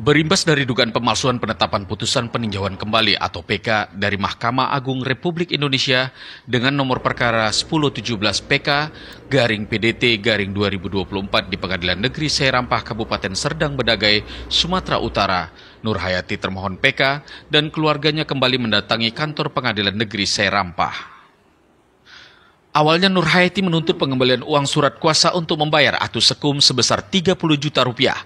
Berimbas dari dugaan pemalsuan penetapan putusan peninjauan kembali atau PK dari Mahkamah Agung Republik Indonesia dengan nomor perkara 1017 PK garing PDT garing 2024 di Pengadilan Negeri Seirampah Kabupaten Serdang Bedagai, Sumatera Utara, Nur Hayati termohon PK dan keluarganya kembali mendatangi kantor Pengadilan Negeri Seirampah. Awalnya Nur Hayati menuntut pengembalian uang surat kuasa untuk membayar atau sekum sebesar 30 juta rupiah.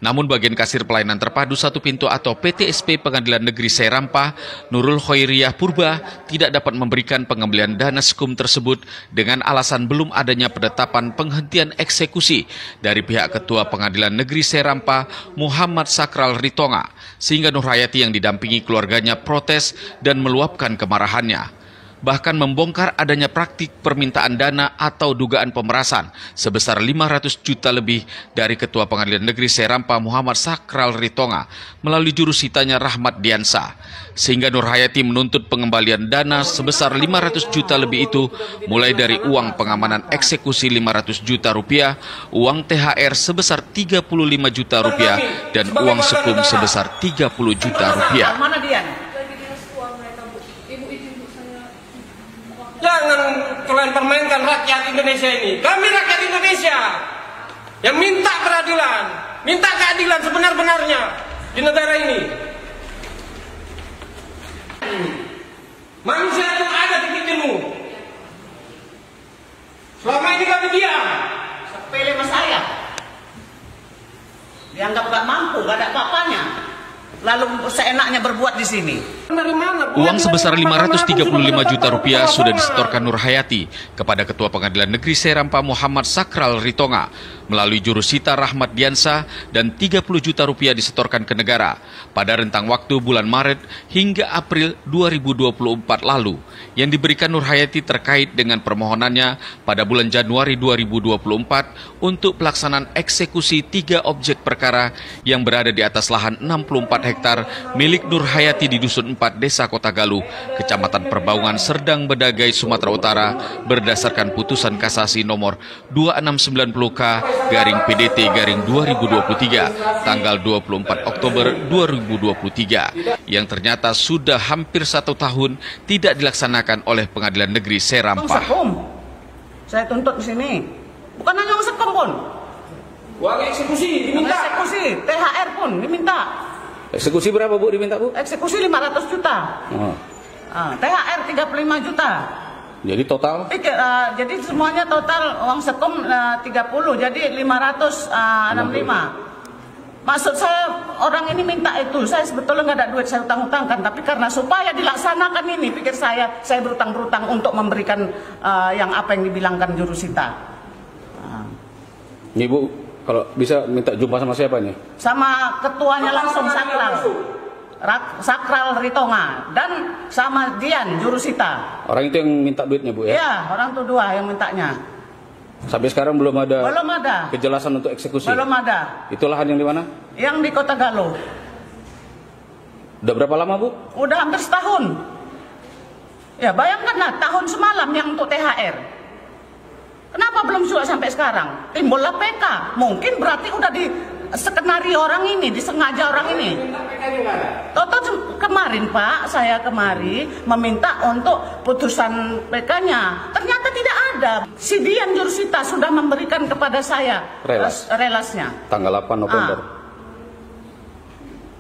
Namun bagian kasir pelayanan terpadu satu pintu atau PTSP Pengadilan Negeri Seirampah, Nurul Khairiyah Purba, tidak dapat memberikan pengembalian dana sekum tersebut dengan alasan belum adanya penetapan penghentian eksekusi dari pihak Ketua Pengadilan Negeri Seirampah, Muhammad Sakral Ritonga, sehingga Nur Hayati yang didampingi keluarganya protes dan meluapkan kemarahannya. Bahkan membongkar adanya praktik permintaan dana atau dugaan pemerasan sebesar 500 juta lebih dari Ketua Pengadilan Negeri Seirampah Muhammad Sakral Ritonga melalui jurusitanya Rahmat Diansa. Sehingga Nur Hayati menuntut pengembalian dana sebesar 500 juta lebih itu mulai dari uang pengamanan eksekusi 500 juta rupiah, uang THR sebesar 35 juta rupiah, dan uang sekum sebesar 30 juta rupiah. Jangan kalian permainkan rakyat Indonesia ini. Kami rakyat Indonesia yang minta peradilan, minta keadilan sebenar-benarnya di negara ini. Manusia itu ada titik temu. Selama ini kami diam. Sepele sama saya. Dianggap gak mampu, gak ada apa-apanya. Lalu seenaknya berbuat di sini. Uang sebesar 535 juta rupiah sudah disetorkan Nur Hayati kepada Ketua Pengadilan Negeri Seirampah Muhammad Sakral Ritonga melalui jurusita Rahmat Diansa, dan 30 juta rupiah disetorkan ke negara pada rentang waktu bulan Maret hingga April 2024 lalu yang diberikan Nur Hayati terkait dengan permohonannya pada bulan Januari 2024 untuk pelaksanaan eksekusi 3 objek perkara yang berada di atas lahan 64 hektar milik Nur Hayati di Dusun 4 Desa Kota Galuh, Kecamatan Perbaungan, Serdang Bedagai, Sumatera Utara berdasarkan putusan kasasi nomor 2690K garing PDT garing 2023 tanggal 24 Oktober 2023 yang ternyata sudah hampir 1 tahun tidak dilaksanakan oleh Pengadilan Negeri Seirampah. Saya tuntut di sini. Bukan hanya uang sekum pun. Uang eksekusi diminta. Eksekusi, THR pun diminta. Eksekusi berapa Bu diminta Bu? Eksekusi 500 juta. THR 35 juta. Jadi total? Jadi semuanya total uang sekum 30, jadi 565. Maksud saya orang ini minta itu, saya sebetulnya nggak ada duit, saya utang-utangkan, tapi karena supaya dilaksanakan ini, pikir saya berutang-berutang untuk memberikan yang apa yang dibilangkan jurusita. Nih Bu, kalau bisa minta jumpa sama siapa nih? Sama ketuanya langsung, Sakral Ritonga, dan sama Dian jurusita. Orang itu yang minta duitnya Bu ya? Iya, orang itu 2 yang mintanya. Sampai sekarang belum ada kejelasan untuk eksekusi? Belum ada. Itu lahan yang di mana? Yang di Kota Galuh. Udah berapa lama Bu? Udah hampir setahun. Ya bayangkanlah, tahun semalam yang untuk THR. Kenapa belum juga sampai sekarang? Timbullah PK. Mungkin berarti udah di skenario orang ini, disengaja orang ini. Toto kemarin Pak, saya kemari meminta untuk putusan PK-nya. Ternyata tidak ada. Si Dian jurusita sudah memberikan kepada saya relasnya. Tanggal 8 November.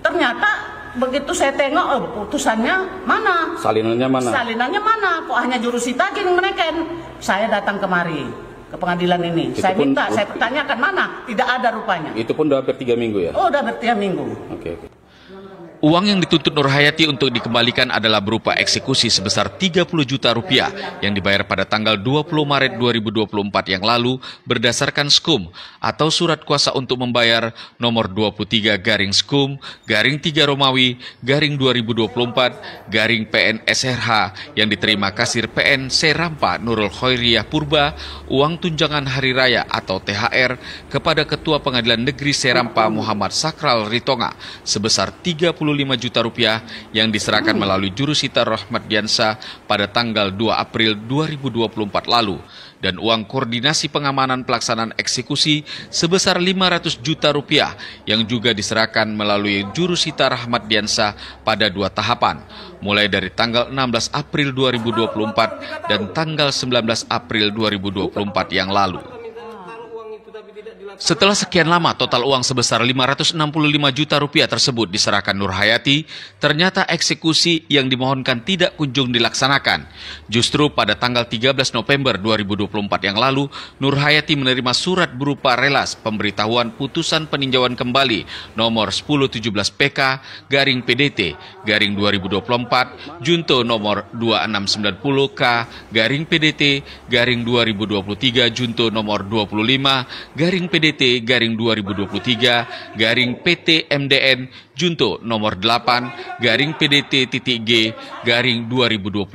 Ternyata begitu saya tengok, putusannya mana? Salinannya mana? Salinannya mana? Kok hanya jurusita yang meneken? Saya datang kemari ke pengadilan ini. Saya minta, saya pertanyakan mana? Tidak ada rupanya. Itu pun udah hampir 3 minggu ya? Oh, udah hampir 3 minggu. Oke. Uang yang dituntut Nur Hayati untuk dikembalikan adalah berupa eksekusi sebesar 30 juta rupiah yang dibayar pada tanggal 20 Maret 2024 yang lalu berdasarkan SKUM atau Surat Kuasa untuk Membayar nomor 23 garing SKUM garing 3 Romawi garing 2024 garing PN SRH yang diterima kasir PN Seirampah Nurul Khairiyah Purba uang tunjangan hari raya atau THR kepada Ketua Pengadilan Negeri Seirampah Muhammad Sakral Ritonga sebesar 30 juta rupiah yang diserahkan melalui jurusita Rahmat Diansah pada tanggal 2 April 2024 lalu dan uang koordinasi pengamanan pelaksanaan eksekusi sebesar 500 juta rupiah yang juga diserahkan melalui jurusita Rahmat Diansah pada 2 tahapan, mulai dari tanggal 16 April 2024 dan tanggal 19 April 2024 yang lalu. Setelah sekian lama, total uang sebesar 565 juta rupiah tersebut diserahkan Nur Hayati, ternyata eksekusi yang dimohonkan tidak kunjung dilaksanakan. Justru pada tanggal 13 November 2024 yang lalu, Nur Hayati menerima surat berupa relas pemberitahuan putusan peninjauan kembali nomor 1017 PK garing PDT garing 2024 junto nomor 2690 K garing PDT garing 2023 junto nomor 25 garing PDT garing 2023 garing PT MDN junto nomor 8 garing PDT.G garing 2022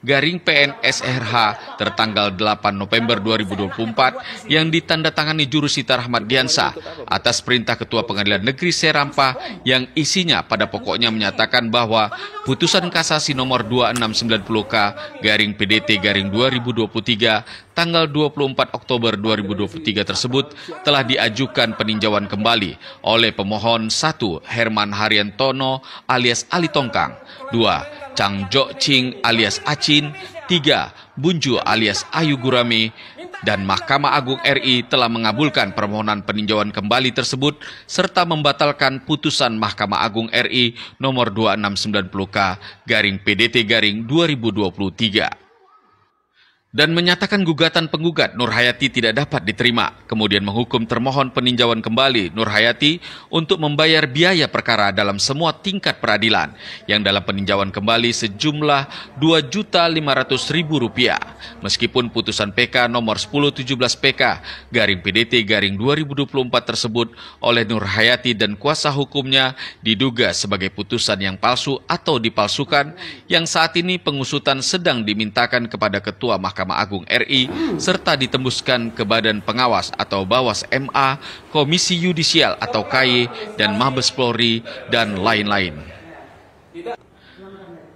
garing PNSRH tertanggal 8 November 2024 yang ditandatangani jurusita Rahmat Diansah atas perintah Ketua Pengadilan Negeri Serampah yang isinya pada pokoknya menyatakan bahwa putusan kasasi nomor 2690K garing PDT garing 2023 tanggal 24 Oktober 2023 tersebut telah diajukan peninjauan kembali oleh pemohon 1. Herman Haryantono alias Ali Tongkang, 2. Chang Jok Ching alias Acin, 3. Bunju alias Ayu Gurame, dan Mahkamah Agung RI telah mengabulkan permohonan peninjauan kembali tersebut serta membatalkan putusan Mahkamah Agung RI nomor 2690K garing PDT garing 2023. Dan menyatakan gugatan penggugat Nur Hayati tidak dapat diterima, kemudian menghukum termohon peninjauan kembali Nur Hayati untuk membayar biaya perkara dalam semua tingkat peradilan, yang dalam peninjauan kembali sejumlah Rp2.500.000, meskipun putusan PK nomor 1017 PK garing PDT garing 2024 tersebut oleh Nur Hayati dan kuasa hukumnya diduga sebagai putusan yang palsu atau dipalsukan, yang saat ini pengusutan sedang dimintakan kepada Ketua Mahkamah Agung RI serta ditembuskan ke Badan Pengawas atau Bawas MA, Komisi Yudisial atau KY, dan Mabes Polri, dan lain-lain.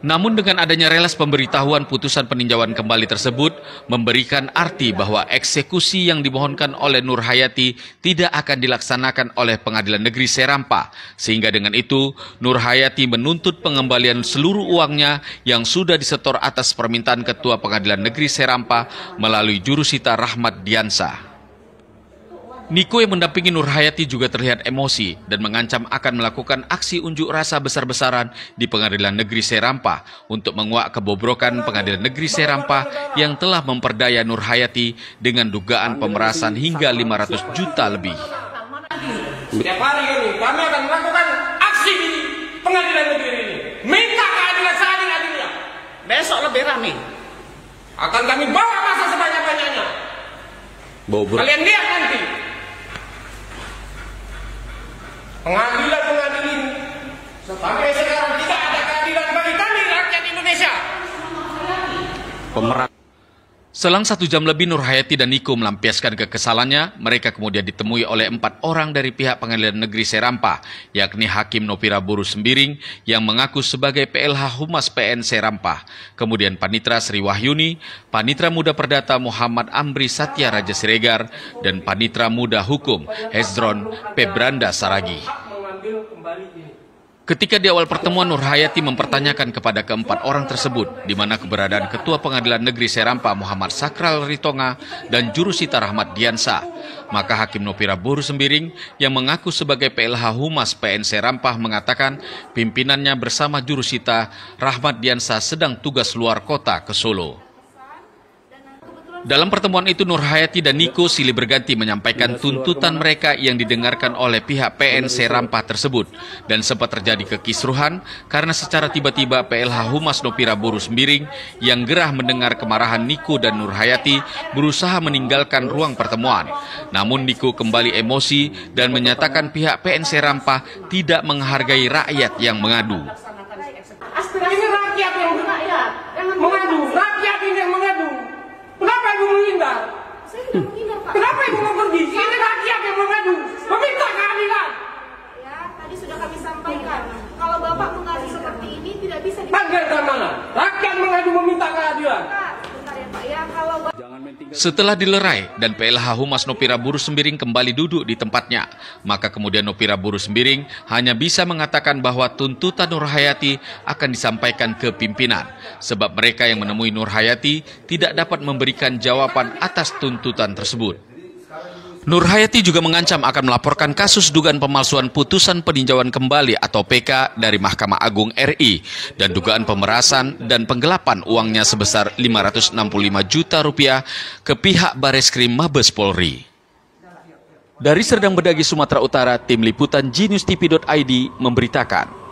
Namun dengan adanya relas pemberitahuan putusan peninjauan kembali tersebut memberikan arti bahwa eksekusi yang dimohonkan oleh Nur Hayati tidak akan dilaksanakan oleh Pengadilan Negeri Serampah, sehingga dengan itu Nur Hayati menuntut pengembalian seluruh uangnya yang sudah disetor atas permintaan Ketua Pengadilan Negeri Serampah melalui jurusita Rahmat Diansah. Niko yang mendampingi Nur Hayati juga terlihat emosi dan mengancam akan melakukan aksi unjuk rasa besar-besaran di Pengadilan Negeri Serampah untuk menguak kebobrokan Pengadilan Negeri Serampah yang telah memperdaya Nur Hayati dengan dugaan pemerasan hingga 500 juta lebih. Setiap hari ini kami akan melakukan aksi di Pengadilan Negeri ini, minta keadilan seadil-adilnya. Besok lebih ramai. Akan kami bawa masa sebanyak-banyaknya. Kalian lihat nanti. Pengadilan ini sampai sekarang tidak ada keadilan bagi kami rakyat Indonesia. Selang 1 jam lebih Nur Hayati dan Niko melampiaskan kekesalannya. Mereka kemudian ditemui oleh 4 orang dari pihak Pengadilan Negeri Serampah, yakni Hakim Nopira Boru Sembiring yang mengaku sebagai PLH Humas PN Serampah, kemudian Panitra Sri Wahyuni, Panitra Muda Perdata Muhammad Amri Satya Raja Siregar, dan Panitra Muda Hukum Hezron Pebranda Saragi. Ketika di awal pertemuan, Nur Hayati mempertanyakan kepada keempat orang tersebut di mana keberadaan Ketua Pengadilan Negeri Serampah Muhammad Sakral Ritonga dan jurusita Rahmat Diansah. Maka Hakim Nopira Boru Sembiring yang mengaku sebagai PLH Humas PN Serampah mengatakan pimpinannya bersama jurusita Rahmat Diansah sedang tugas luar kota ke Solo. Dalam pertemuan itu, Nur Hayati dan Niko silih berganti menyampaikan tuntutan mereka yang didengarkan oleh pihak PN Serampah tersebut, dan sempat terjadi kekisruhan karena secara tiba-tiba PLH Humas Nopira Boru Sembiring yang gerah mendengar kemarahan Niko dan Nur Hayati berusaha meninggalkan ruang pertemuan. Namun Niko kembali emosi dan menyatakan pihak PN Serampah tidak menghargai rakyat yang mengadu. Ini rakyat yang mengadu, rakyat ini yang mengadu. Kenapa ibu menghindar? Saya tidak menghindar, Pak. Kenapa ibu mau pergi? Ini rakyat yang mengadu, meminta keadilan. Ya, tadi sudah kami sampaikan. Kalau Panggil mana? Rakyat mengadu meminta keadilan. Setelah dilerai dan PLH Humas Nopira Buruh Sembiring kembali duduk di tempatnya, maka kemudian Nopira Buruh Sembiring hanya bisa mengatakan bahwa tuntutan Nur Hayati akan disampaikan ke pimpinan, sebab mereka yang menemui Nur Hayati tidak dapat memberikan jawaban atas tuntutan tersebut. Nur Hayati juga mengancam akan melaporkan kasus dugaan pemalsuan putusan peninjauan kembali atau PK dari Mahkamah Agung RI dan dugaan pemerasan dan penggelapan uangnya sebesar 565 juta rupiah ke pihak Bareskrim Mabes Polri. Dari Serdang Bedagi, Sumatera Utara, Tim Liputan Genius TV.id memberitakan.